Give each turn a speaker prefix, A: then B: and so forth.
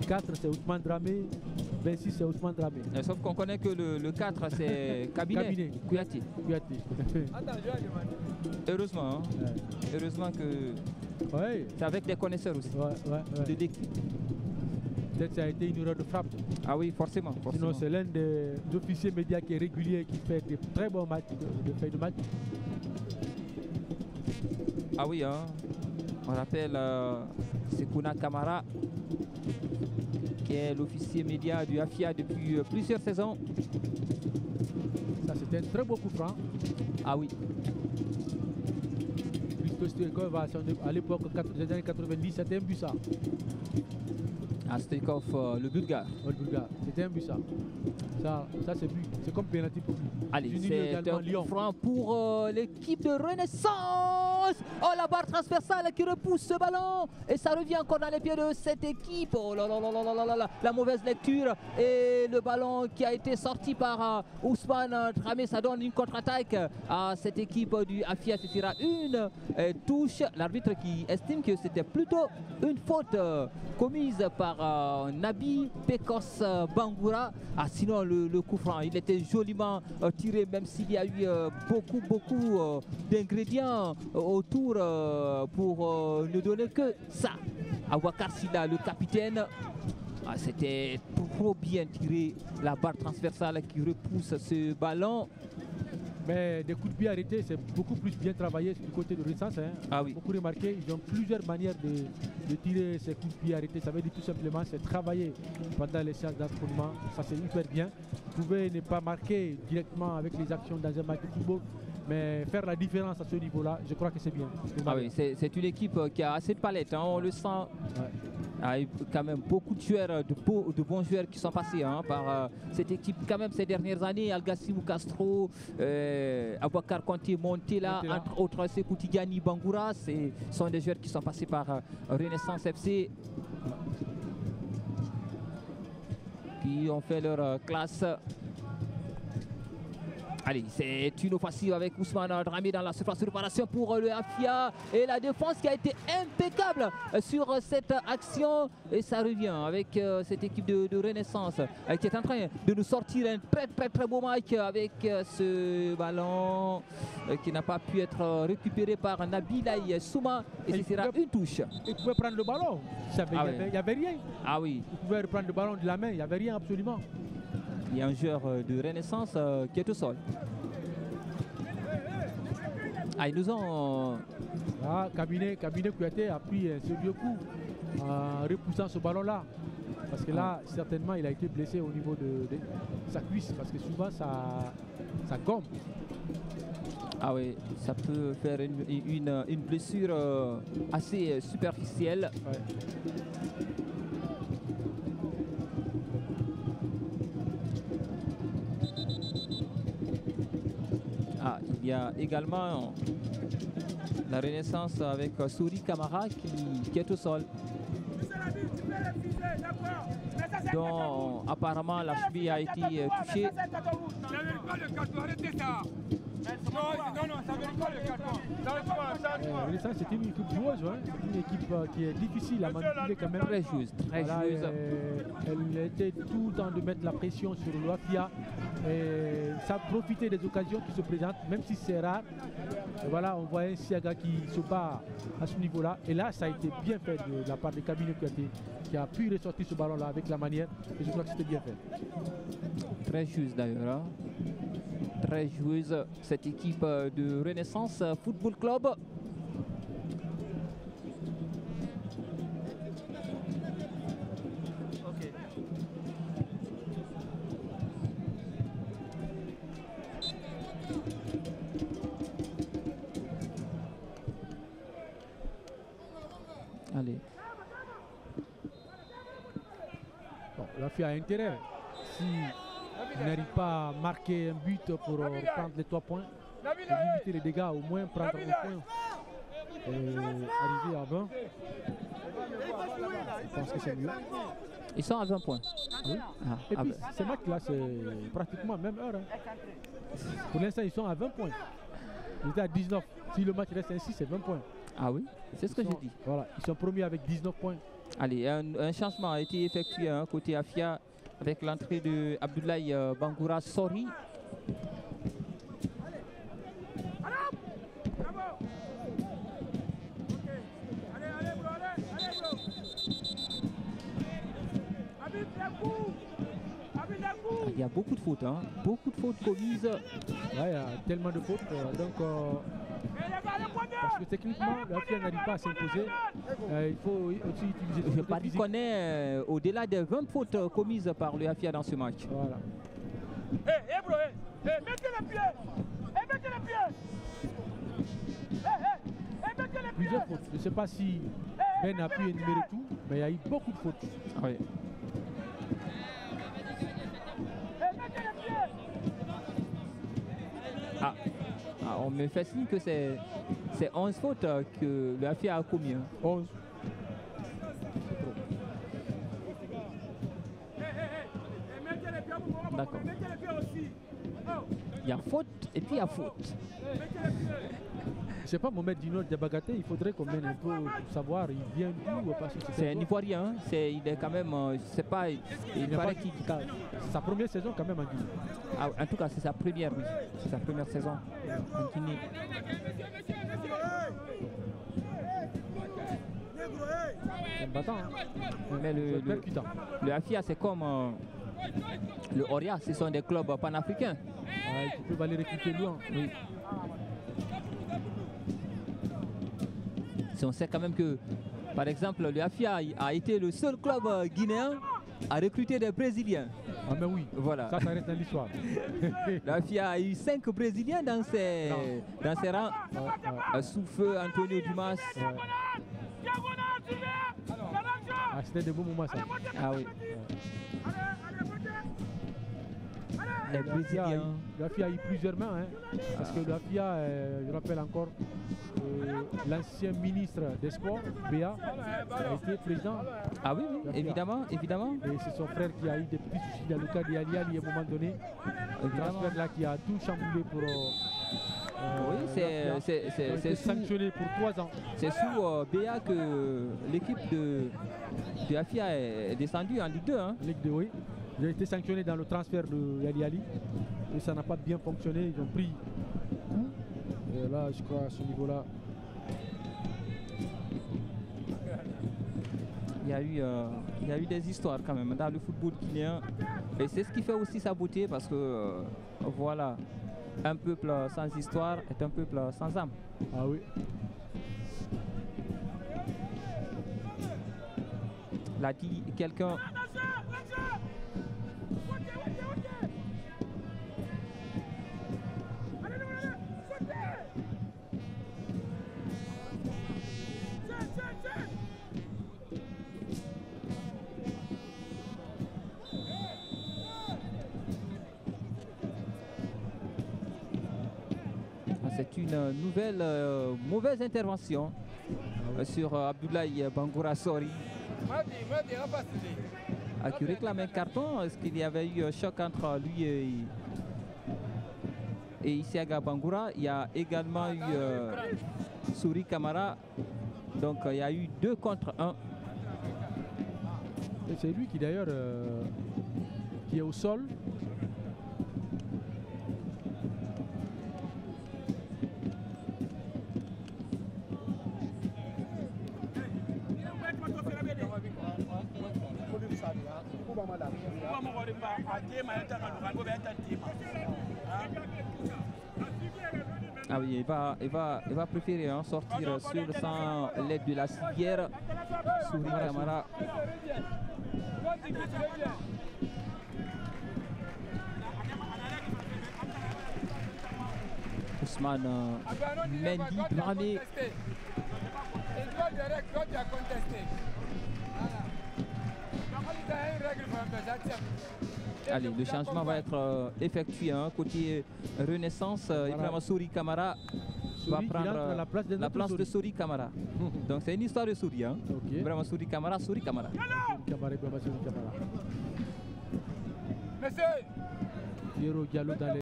A: 4 c'est Ousmane Dramé, 26 c'est Ousmane Dramé.
B: Sauf qu'on connaît que le 4 c'est Kabinet Kouyaté. Heureusement, hein. Heureusement que c'est avec des connaisseurs aussi de l'équipe.
A: Peut-être ça a été une erreur de frappe.
B: Ah oui, forcément.
A: Sinon c'est l'un des officiers médias qui est régulier, qui fait des très bons matchs, de feuilles de match.
B: Ah oui, hein. On rappelle Sekouna Kamara, qui est l'officier média du AFIA depuis plusieurs saisons.
A: Ça c'était un très beau coup franc.
B: Ah oui.
A: À l'époque des années 90, c'était un but ça.
B: Ah, Stoïkov, le Bulgare.
A: Le Bulgare, c'était un but ça. Ça c'est but. C'est comme pénalty pour lui.
B: Allez, c'est un coup franc pour l'équipe de Renaissance. Oh, la barre transversale qui repousse ce ballon. Et ça revient encore dans les pieds de cette équipe. Oh là là là là là là là. La mauvaise lecture. Et le ballon qui a été sorti par Ousmane Dramé. Ça donne une contre-attaque à cette équipe du AFIA. Ce sera une touche. L'arbitre qui estime que c'était plutôt une faute commise par Nabi Pekos Bangoura. Ah, sinon le coup franc, il était joliment tiré, même s'il y a eu beaucoup d'ingrédients autour pour ne donner que ça. Abouakar Silla, le capitaine, c'était trop bien tiré, la barre transversale qui repousse ce ballon.
A: Mais des coups de pied arrêtés, c'est beaucoup plus bien travaillé du côté de Renaissance. Hein.
B: Ah oui.
A: Beaucoup remarqué, ils ont plusieurs manières de tirer ces coups de pied arrêtés. Ça veut dire tout simplement, c'est travailler pendant les séances d'entraînement. Ça c'est hyper bien. Vous pouvez ne pas marquer directement avec les actions dans un match de football, mais faire la différence à ce niveau-là, je crois que c'est bien.
B: Ah oui, c'est une équipe qui a assez de palettes, hein, on le sent. Ouais. Ah, il y a quand même beaucoup de joueurs, de bons joueurs qui sont passés par cette équipe quand même ces dernières années. Algassimou Castro, Abouakar Konté Montela, entre autres Sekou Tidiane Bangoura, ce sont des joueurs qui sont passés par Renaissance FC, qui ont fait leur classe. Allez, c'est une offensive avec Ousmane Dramé dans la surface de réparation pour le AFIA. Et la défense qui a été impeccable sur cette action. Et ça revient avec cette équipe de Renaissance qui est en train de nous sortir un très beau match avec ce ballon qui n'a pas pu être récupéré par Nabilaï Souma. Et ce sera une touche.
A: Il pouvait prendre le ballon. Il n'y avait rien.
B: Ah oui.
A: Il pouvait reprendre le ballon de la main. Il n'y avait rien absolument.
B: Il y a un joueur de Renaissance qui est au sol. Ah, ils nous ont...
A: Ah, Kabinet Kouyaté a pris un sérieux coup en repoussant ce ballon-là. Parce que là, certainement, il a été blessé au niveau de sa cuisse. Parce que souvent, ça gomme.
B: Ah oui, ça peut faire une blessure assez superficielle. Ouais. Ah, il y a également la Renaissance avec Souri Kamara qui est au sol. Donc apparemment la cheville a été touchée.
A: Renaissance, c'est une équipe joueuse, hein. Une équipe qui est difficile à manipuler quand même.
B: Très joueuse, très joueuse.
A: Elle était tout le temps de mettre la pression sur le Wafia. Et ça a profité des occasions qui se présentent, même si c'est rare. Et voilà, on voit un Siaga qui se bat à ce niveau-là. Et là, ça a été bien fait de la part de Kabinet Kouyaté, qui a pu ressortir ce ballon-là avec la manière. Et je crois que c'était bien fait.
B: Très joueuse d'ailleurs. Très joueuse cette équipe de Renaissance Football Club. Allez.
A: Bon, la FIA a intérêt. Si il n'arrive pas à marquer un but pour prendre les 3 points, pour limiter les dégâts, au moins prendre un point et arriver à 20. Je pense que c'est mieux.
B: Ils sont à 20 points.
A: Oui. Et puis ce match-là, c'est pratiquement la même heure. Hein. Pour l'instant, ils sont à 20 points. Ils étaient à 19. Si le match reste ainsi, c'est 20 points.
B: Ah oui, c'est ce que j'ai dit.
A: Voilà, ils sont premiers avec 19 points.
B: Allez, un changement a été effectué côté Afia avec l'entrée de Abdoulaye Bangoura Sori. Il y a beaucoup de fautes, beaucoup de fautes commises.
A: Ouais, il y a tellement de fautes. Parce que techniquement, la FIA n'arrive pas à s'imposer. Il faut aussi utiliser.
B: Je parie qu'on est au-delà des 20 fautes commises par le FIA dans ce match.
A: Voilà.
C: Mettez les pieds. Mettez les pieds.
A: Plusieurs fautes. Je ne sais pas si Ben a pu énumérer tout, mais il y a eu beaucoup de fautes.
B: Oui. On me fait signe que c'est 11 fautes que le FIA a commis.
A: 11.
B: D'accord. Il y a faute et puis il y a faute.
A: Je sais pas, Mohamed Dino Diabagaté, il faudrait qu'on mène un peu pour savoir, il vient d'où.
B: C'est un Ivoirien, il est quand même, c'est pas, il paraît qu'il...
A: Sa première saison quand même en Guinée.
B: Ah, en tout cas, c'est sa première, oui. C'est sa première saison en Guinée.
A: C'est un battant.
B: Mais le AFIA, c'est comme le Oria, ce sont des clubs panafricains.
A: Ils peuvent aller recruter loin.
B: Oui. On sait quand même que, par exemple, le AFIA a été le seul club guinéen à recruter des Brésiliens.
A: Ah mais oui,
B: voilà.
A: Ça reste dans l'histoire.
B: L'AFIA a eu 5 Brésiliens dans ses rangs. Sous feu, Antonio Dumas.
A: C'était de beaux moments ça.
B: Ah oui. Les Brésiliens.
A: L'AFIA a eu plusieurs mains. Parce que l'AFIA, je rappelle encore, l'ancien ministre des Sports, Béa, a été président.
B: Ah oui, évidemment.
A: Et c'est son frère qui a eu des petits soucis dans le cas d'Ali à un moment donné. Le transfert là qui a tout chamboulé pour...
B: oui, c'est
A: sanctionné pour 3 ans.
B: C'est sous Béa que l'équipe de l'AFIA est descendue en Ligue 2.
A: Ligue 2, oui. Ils ont été sanctionnés dans le transfert de Yali Ali. Et ça n'a pas bien fonctionné. Ils ont pris coup. Et là, je crois, à ce niveau-là.
B: Il y a eu des histoires quand même dans le football guinéen. Et c'est ce qui fait aussi sa beauté parce que, voilà, un peuple sans histoire est un peuple sans âme.
A: Ah oui.
B: L'a dit quelqu'un. C'est une nouvelle mauvaise intervention sur Abdoulaye Bangoura Sori qui réclame un carton. Est-ce qu'il y avait eu un choc entre lui et Isiaga Bangoura? Il y a également eu Souri Kamara. Donc il y a eu 2 contre 1.
A: Et c'est lui qui d'ailleurs qui est au sol.
B: Ah oui, il va préférer sortir sur sans l'aide de la civière. Souri Kamara. Ousmane Mendy Dramé. Allez, le changement va être effectué côté Renaissance. Vraiment, Souri Kamara va prendre la place de Souri Kamara. Donc c'est une histoire de Souri. Okay. Vraiment, Souri Kamara.
A: Monsieur Diallo dans les